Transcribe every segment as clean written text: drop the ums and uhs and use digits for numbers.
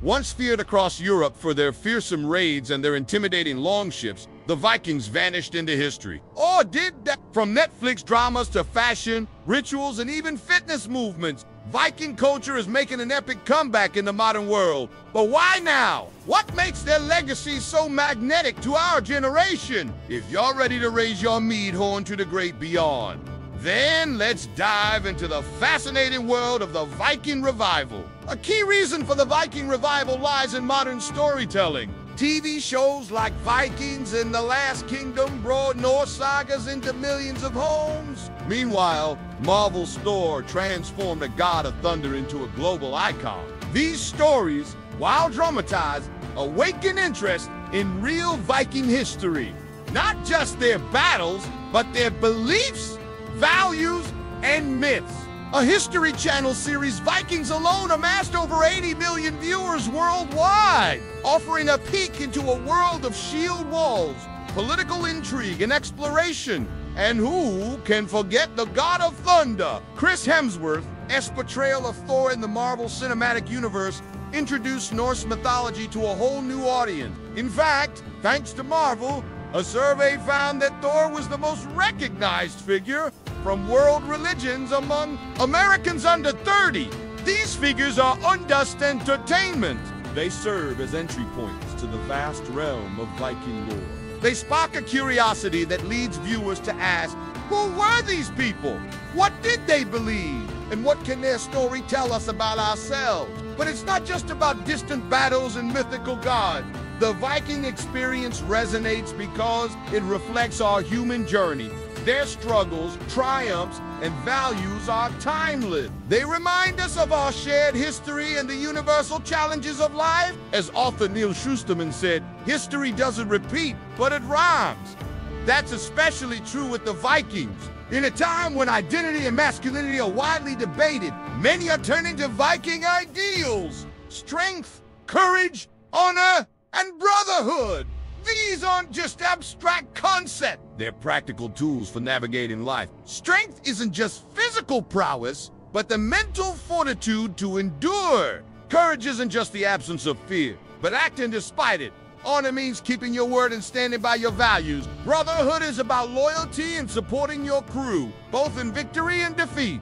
Once feared across Europe for their fearsome raids and their intimidating longships, the Vikings vanished into history. Or did that? From Netflix dramas to fashion, rituals, and even fitness movements, Viking culture is making an epic comeback in the modern world. But why now? What makes their legacy so magnetic to our generation? If you're ready to raise your mead horn to the great beyond, then let's dive into the fascinating world of the Viking revival. A key reason for the Viking revival lies in modern storytelling. TV shows like Vikings and The Last Kingdom brought Norse sagas into millions of homes. Meanwhile, Marvel's Thor transformed a god of thunder into a global icon. These stories, while dramatized, awaken interest in real Viking history. Not just their battles, but their beliefs, values, and myths. A History Channel series, Vikings alone, amassed over 80 million viewers worldwide, offering a peek into a world of shield walls, political intrigue, and exploration. And who can forget the God of Thunder? Chris Hemsworth's portrayal of Thor in the Marvel Cinematic Universe introduced Norse mythology to a whole new audience. In fact, thanks to Marvel, a survey found that Thor was the most recognized figure from world religions among Americans under 30. These figures are undust entertainment. They serve as entry points to the vast realm of Viking lore. They spark a curiosity that leads viewers to ask, who were these people? What did they believe? And what can their story tell us about ourselves? But it's not just about distant battles and mythical gods. The Viking experience resonates because it reflects our human journey. Their struggles, triumphs, and values are timeless. They remind us of our shared history and the universal challenges of life. As author Neil Schusterman said, history doesn't repeat, but it rhymes. That's especially true with the Vikings. In a time when identity and masculinity are widely debated, many are turning to Viking ideals: strength, courage, honor, and brotherhood. These aren't just abstract concepts. They're practical tools for navigating life. Strength isn't just physical prowess, but the mental fortitude to endure. Courage isn't just the absence of fear, but acting despite it. Honor means keeping your word and standing by your values. Brotherhood is about loyalty and supporting your crew, both in victory and defeat.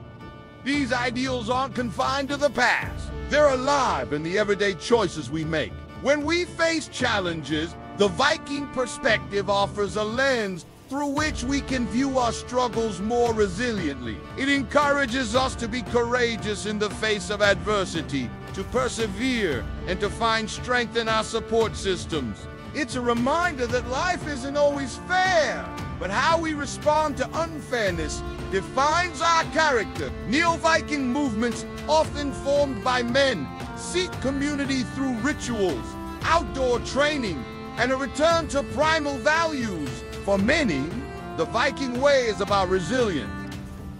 These ideals aren't confined to the past. They're alive in the everyday choices we make. When we face challenges, the Viking perspective offers a lens through which we can view our struggles more resiliently. It encourages us to be courageous in the face of adversity, to persevere, and to find strength in our support systems. It's a reminder that life isn't always fair, but how we respond to unfairness defines our character. Neo-Viking movements, often formed by men, seek community through rituals, outdoor training, and a return to primal values. For many, the Viking way is about resilience,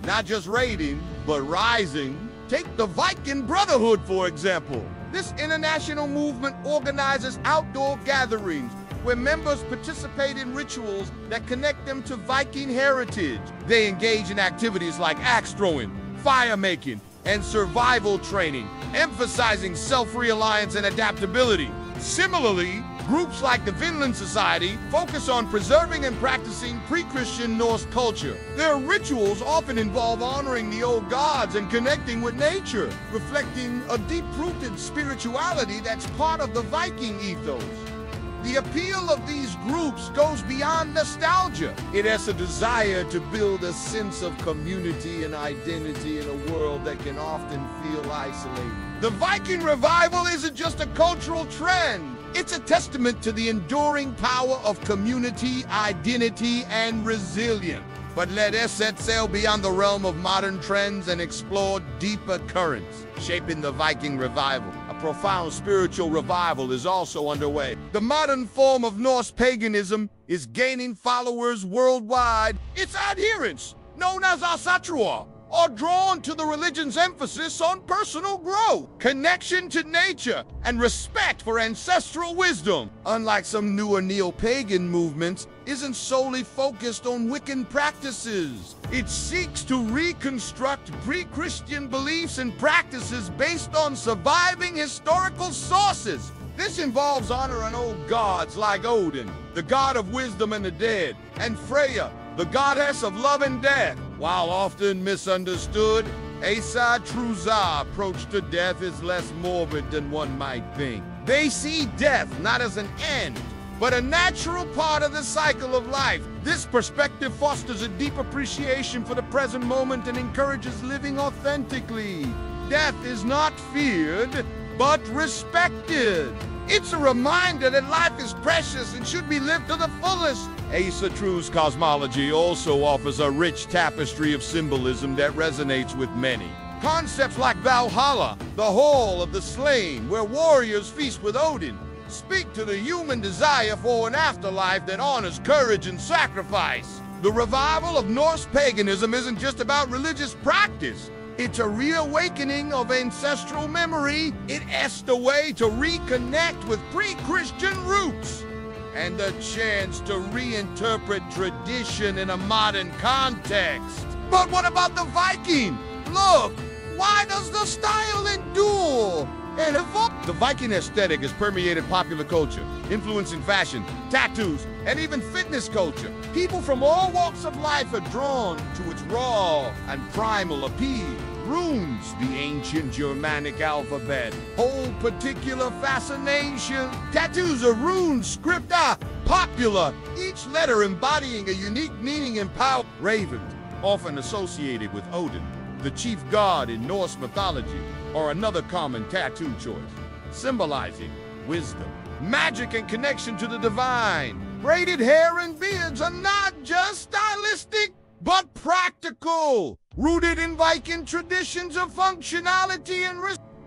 not just raiding, but rising. Take the Viking Brotherhood, for example. This international movement organizes outdoor gatherings where members participate in rituals that connect them to Viking heritage. They engage in activities like axe throwing, fire making, and survival training, emphasizing self-reliance and adaptability. Similarly, groups like the Vinland Society focus on preserving and practicing pre-Christian Norse culture. Their rituals often involve honoring the old gods and connecting with nature, reflecting a deep-rooted spirituality that's part of the Viking ethos. The appeal of these groups goes beyond nostalgia. It has a desire to build a sense of community and identity in a world that can often feel isolated. The Viking revival isn't just a cultural trend. It's a testament to the enduring power of community, identity, and resilience. But let us set sail beyond the realm of modern trends and explore deeper currents shaping the Viking revival. A profound spiritual revival is also underway. The modern form of Norse paganism is gaining followers worldwide. Its adherents, known as Asatrua, are drawn to the religion's emphasis on personal growth, connection to nature, and respect for ancestral wisdom. Unlike some newer neo-pagan movements, isn't solely focused on Wiccan practices. It seeks to reconstruct pre-Christian beliefs and practices based on surviving historical sources. This involves honoring old gods like Odin, the god of wisdom and the dead, and Freya, the goddess of love and death. While often misunderstood, Asa Truza approach to death is less morbid than one might think. They see death not as an end, but a natural part of the cycle of life. This perspective fosters a deep appreciation for the present moment and encourages living authentically. Death is not feared, but respected. It's a reminder that life is precious and should be lived to the fullest. Asa Tru's cosmology also offers a rich tapestry of symbolism that resonates with many. Concepts like Valhalla, the Hall of the Slain, where warriors feast with Odin, speak to the human desire for an afterlife that honors courage and sacrifice. The revival of Norse paganism isn't just about religious practice. It's a reawakening of ancestral memory. It's the way to reconnect with pre-Christian roots and the chance to reinterpret tradition in a modern context. But what about the Viking? Look, why does the style endure and evolve? The Viking aesthetic has permeated popular culture, influencing fashion, tattoos, and even fitness culture. People from all walks of life are drawn to its raw and primal appeal. Runes, the ancient Germanic alphabet, hold particular fascination. Tattoos of rune script are popular, each letter embodying a unique meaning and power. Ravens, often associated with Odin, the chief god in Norse mythology, are another common tattoo choice, symbolizing wisdom, magic, and connection to the divine. Braided hair and beards are not just stylistic, but practical, rooted in Viking traditions of functionality and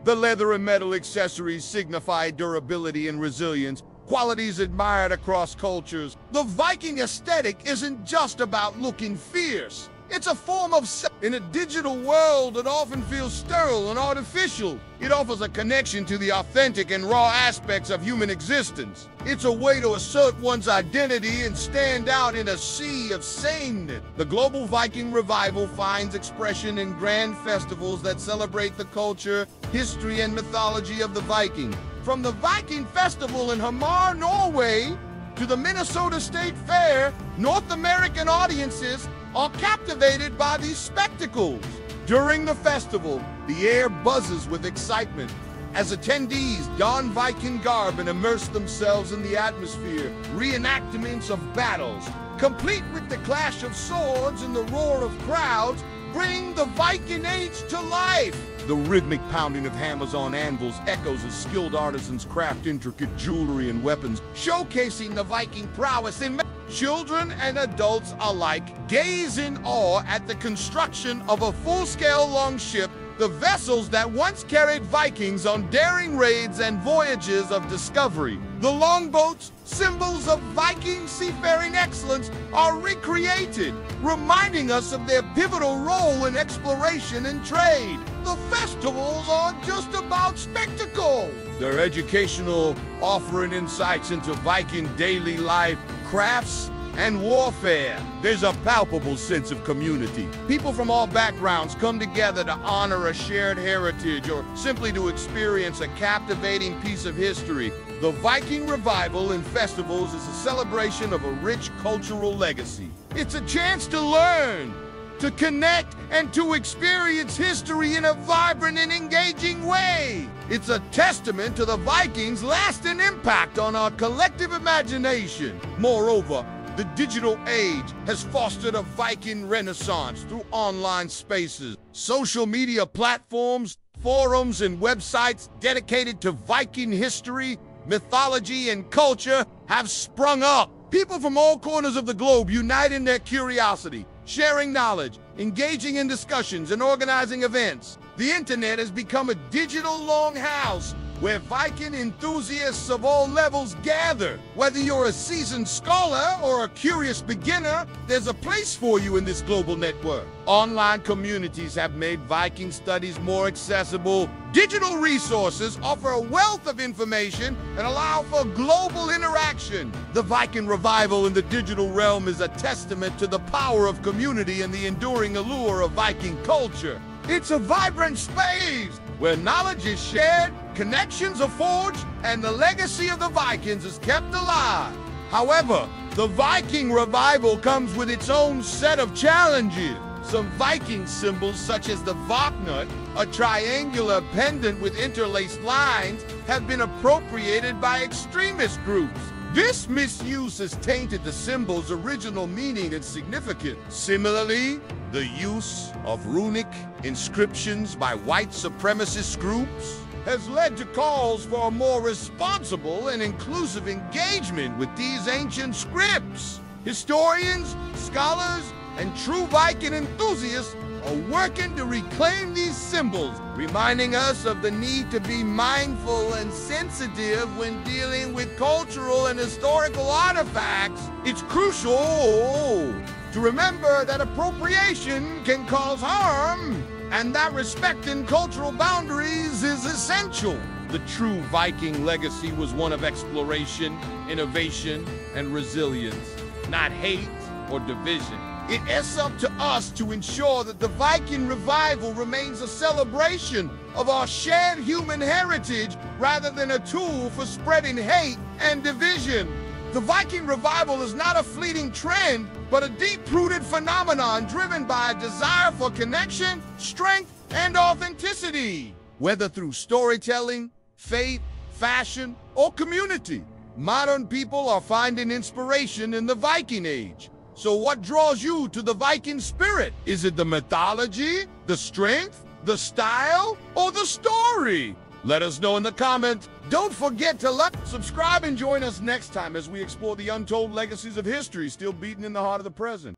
The leather and metal accessories signify durability and resilience, qualities admired across cultures. The Viking aesthetic isn't just about looking fierce. It's a form of in a digital world that often feels sterile and artificial. It offers a connection to the authentic and raw aspects of human existence. It's a way to assert one's identity and stand out in a sea of sameness. The global Viking revival finds expression in grand festivals that celebrate the culture, history, and mythology of the Viking. From the Viking Festival in Hamar, Norway, to the Minnesota State Fair, North American audiences are captivated by these spectacles. During the festival, the air buzzes with excitement as attendees don Viking garb and immerse themselves in the atmosphere. Reenactments of battles, complete with the clash of swords and the roar of crowds, bring the Viking age to life. The rhythmic pounding of hammers on anvils echoes as skilled artisans craft intricate jewelry and weapons, showcasing the Viking prowess in children and adults alike gaze in awe at the construction of a full-scale longship, the vessels that once carried Vikings on daring raids and voyages of discovery. The longboats, symbols of Viking seafaring excellence, are recreated, reminding us of their pivotal role in exploration and trade. The festivals aren't just about spectacle. They're educational, offering insights into Viking daily life, crafts, and warfare. There's a palpable sense of community. People from all backgrounds come together to honor a shared heritage or simply to experience a captivating piece of history. The Viking revival in festivals is a celebration of a rich cultural legacy. It's a chance to learn, to connect, and to experience history in a vibrant and engaging way. It's a testament to the Vikings' lasting impact on our collective imagination. Moreover, the digital age has fostered a Viking renaissance through online spaces. Social media platforms, forums, and websites dedicated to Viking history, mythology, and culture have sprung up. People from all corners of the globe unite in their curiosity, sharing knowledge, engaging in discussions, and organizing events. The internet has become a digital longhouse, where Viking enthusiasts of all levels gather. Whether you're a seasoned scholar or a curious beginner, there's a place for you in this global network. Online communities have made Viking studies more accessible. Digital resources offer a wealth of information and allow for global interaction. The Viking revival in the digital realm is a testament to the power of community and the enduring allure of Viking culture. It's a vibrant space where knowledge is shared, connections are forged, and the legacy of the Vikings is kept alive. However, the Viking revival comes with its own set of challenges. Some Viking symbols, such as the Voknut, a triangular pendant with interlaced lines, have been appropriated by extremist groups. This misuse has tainted the symbol's original meaning and significance. Similarly, the use of runic inscriptions by white supremacist groups has led to calls for a more responsible and inclusive engagement with these ancient scripts. Historians, scholars, and true Viking enthusiasts are working to reclaim these symbols, reminding us of the need to be mindful and sensitive when dealing with cultural and historical artifacts. It's crucial to remember that appropriation can cause harm, and that respecting cultural boundaries is essential. The true Viking legacy was one of exploration, innovation, and resilience, not hate or division. It is up to us to ensure that the Viking revival remains a celebration of our shared human heritage rather than a tool for spreading hate and division. The Viking revival is not a fleeting trend, but a deep-rooted phenomenon driven by a desire for connection, strength, and authenticity. Whether through storytelling, faith, fashion, or community, modern people are finding inspiration in the Viking Age. So what draws you to the Viking spirit? Is it the mythology, the strength, the style, or the story? Let us know in the comments. Don't forget to like, subscribe, and join us next time as we explore the untold legacies of history still beating in the heart of the present.